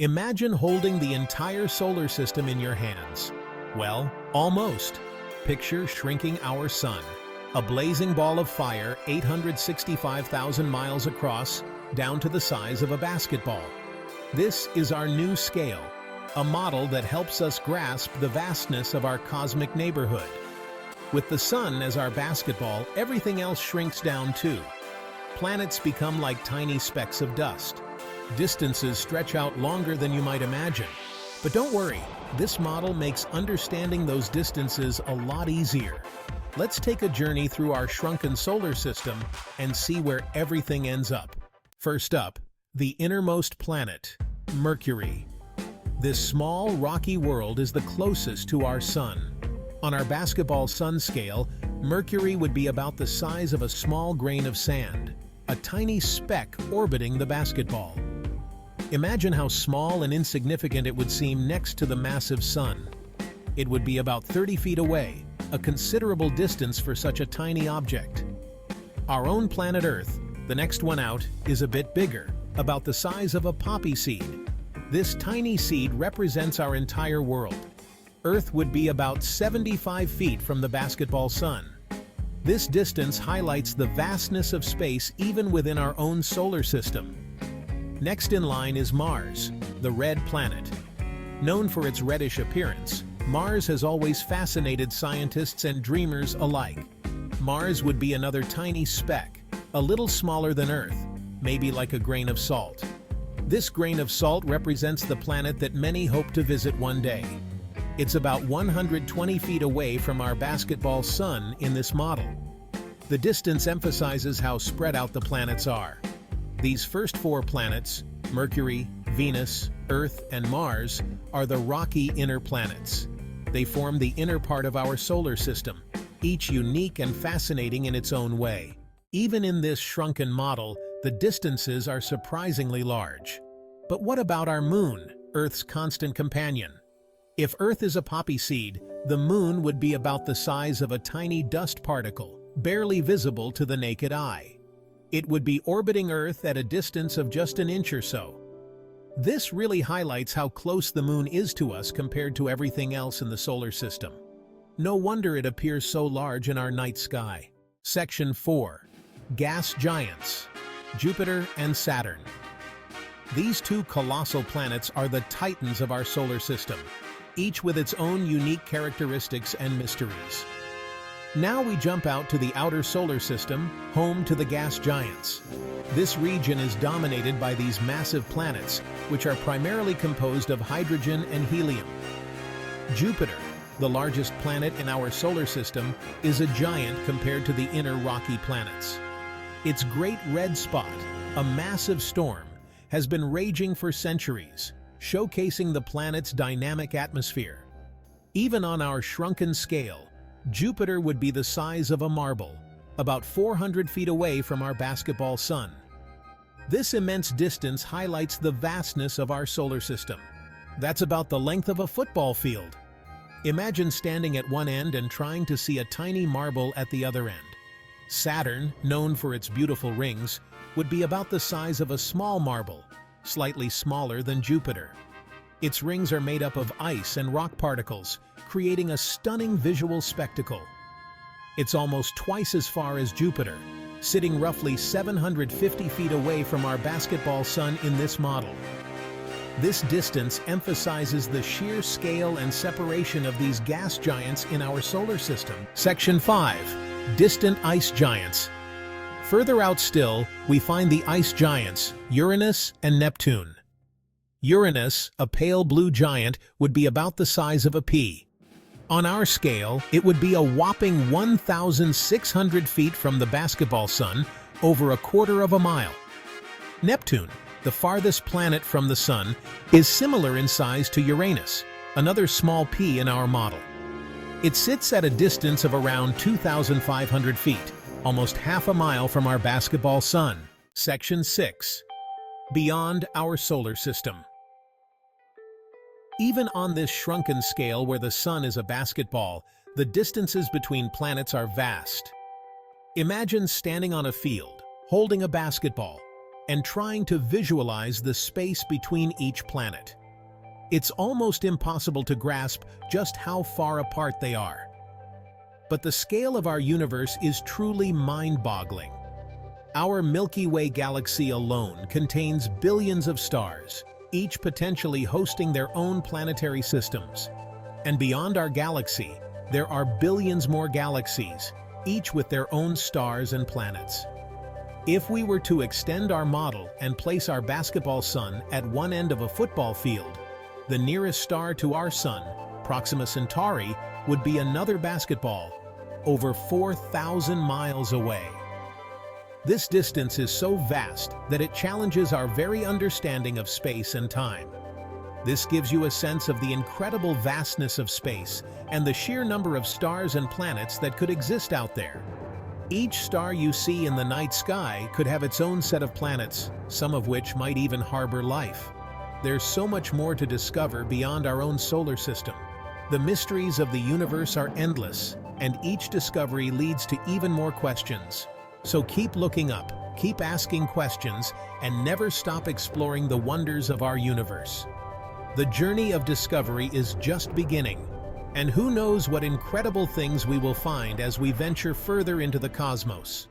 Imagine holding the entire solar system in your hands. Well, almost. Picture shrinking our sun, a blazing ball of fire 865,000 miles across, down to the size of a basketball. This is our new scale, a model that helps us grasp the vastness of our cosmic neighborhood. With the sun as our basketball, everything else shrinks down too. Planets become like tiny specks of dust. Distances stretch out longer than you might imagine. But don't worry, this model makes understanding those distances a lot easier. Let's take a journey through our shrunken solar system and see where everything ends up. First up, the innermost planet, Mercury. This small, rocky world is the closest to our sun. On our basketball sun scale, Mercury would be about the size of a small grain of sand, a tiny speck orbiting the basketball. Imagine how small and insignificant it would seem next to the massive sun. It would be about 30 feet away, a considerable distance for such a tiny object. Our own planet Earth, the next one out, is a bit bigger, about the size of a poppy seed. This tiny seed represents our entire world. Earth would be about 75 feet from the basketball sun. This distance highlights the vastness of space even within our own solar system. Next in line is Mars, the red planet. Known for its reddish appearance, Mars has always fascinated scientists and dreamers alike. Mars would be another tiny speck, a little smaller than Earth, maybe like a grain of salt. This grain of salt represents the planet that many hope to visit one day. It's about 120 feet away from our basketball sun in this model. The distance emphasizes how spread out the planets are. These first four planets, Mercury, Venus, Earth, and Mars, are the rocky inner planets. They form the inner part of our solar system, each unique and fascinating in its own way. Even in this shrunken model, the distances are surprisingly large. But what about our moon, Earth's constant companion? If Earth is a poppy seed, the moon would be about the size of a tiny dust particle, barely visible to the naked eye. It would be orbiting Earth at a distance of just an inch or so. This really highlights how close the moon is to us compared to everything else in the solar system. No wonder it appears so large in our night sky. Section 4. Gas giants, Jupiter and Saturn. These two colossal planets are the titans of our solar system, each with its own unique characteristics and mysteries. Now we jump out to the outer solar system, home to the gas giants. This region is dominated by these massive planets, which are primarily composed of hydrogen and helium. Jupiter, the largest planet in our solar system, is a giant compared to the inner rocky planets. Its great red spot, a massive storm, has been raging for centuries, showcasing the planet's dynamic atmosphere. Even on our shrunken scale, Jupiter would be the size of a marble, about 400 feet away from our basketball sun. This immense distance highlights the vastness of our solar system. That's about the length of a football field. Imagine standing at one end and trying to see a tiny marble at the other end. Saturn, known for its beautiful rings, would be about the size of a small marble, slightly smaller than Jupiter. Its rings are made up of ice and rock particles, creating a stunning visual spectacle. It's almost twice as far as Jupiter, sitting roughly 750 feet away from our basketball sun in this model. This distance emphasizes the sheer scale and separation of these gas giants in our solar system. Section 5. Distant ice giants. Further out still, we find the ice giants, Uranus and Neptune. Uranus, a pale blue giant, would be about the size of a pea. On our scale, it would be a whopping 1,600 feet from the basketball sun, over a quarter of a mile. Neptune, the farthest planet from the sun, is similar in size to Uranus, another small pea in our model. It sits at a distance of around 2,500 feet, almost half a mile from our basketball sun. Section 6. Beyond our solar system. Even on this shrunken scale where the sun is a basketball, the distances between planets are vast. Imagine standing on a field, holding a basketball. and trying to visualize the space between each planet. It's almost impossible to grasp just how far apart they are. But the scale of our universe is truly mind-boggling. Our Milky Way galaxy alone contains billions of stars, each potentially hosting their own planetary systems. And beyond our galaxy, there are billions more galaxies, each with their own stars and planets. If we were to extend our model and place our basketball sun at one end of a football field, the nearest star to our sun, Proxima Centauri, would be another basketball, over 4,000 miles away. This distance is so vast that it challenges our very understanding of space and time. This gives you a sense of the incredible vastness of space and the sheer number of stars and planets that could exist out there. Each star you see in the night sky could have its own set of planets, some of which might even harbor life. There's so much more to discover beyond our own solar system. The mysteries of the universe are endless, and each discovery leads to even more questions. So keep looking up, keep asking questions, and never stop exploring the wonders of our universe. The journey of discovery is just beginning, and who knows what incredible things we will find as we venture further into the cosmos.